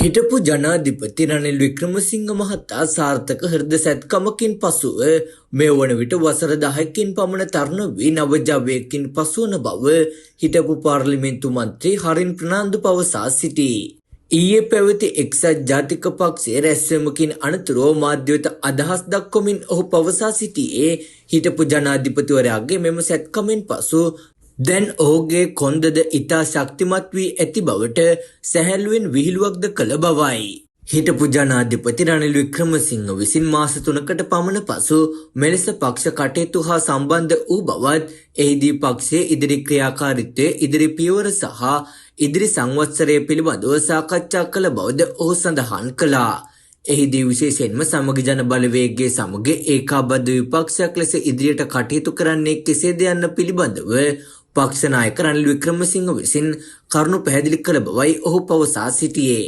හිටපු ජනාධිපති රනිල් වික්‍රමසිංහ මහතා සාර්ථක හෘද සැත්කමකින් පසුව මේ වන විට වසර 10කින් පමණ තරුණ වී නවජවයකින් පසුවන බව හිටපු පාර්ලිමේන්තු මන්ත්‍රී හරින් ප්‍රනාන්දු පවසා සිටී. ඊයේ පැවති එක්සත් ජාතික පක්ෂයේ රැස්වීමකින් අනතුරුව මාධ්‍ය වෙත අදහස් දක්වමින් ඔහු පවසා සිටියේ හිටපු ජනාධිපතිවරයාගේ මෙම සැත්කමෙන් පසු දැන් ඔහුගේ කොන්දද ඉතා ශක්තිමත් වී ඇති බවට සැහැල්ලුවෙන් විහිළුවක්ද කළ බවයි. හිටපු ජනාධිපති රනිල් වික්‍රමසිංහ විසින් මාස 3කට පමණ පසු මෙලෙස පක්ෂ කටයුතු හා සම්බන්ධ වූ බවත් එහිදී පක්ෂයේ ඉදිරි ක්‍රියාකාරීත්වය ඉදිරි පියවර සහ ඉදිරි සංවත්සරය පිළිබඳව සාකච්ඡා කළ බවද ඔහු සඳහන් කළා. එහිදී විශේෂයෙන්ම සමග ජන බලවේගයේ සමග ඒකාබද්ධ විපක්ෂයක් ලෙස ඉදිරියට කටයුතු කරන්නේ කෙසේද යන්න පිළිබඳව පක්ෂ නායක රනිල් වික්‍රමසිංහ විසින් කරුණු පැහැදිලි කළ බවයි ඔහු පවසා සිටියේ.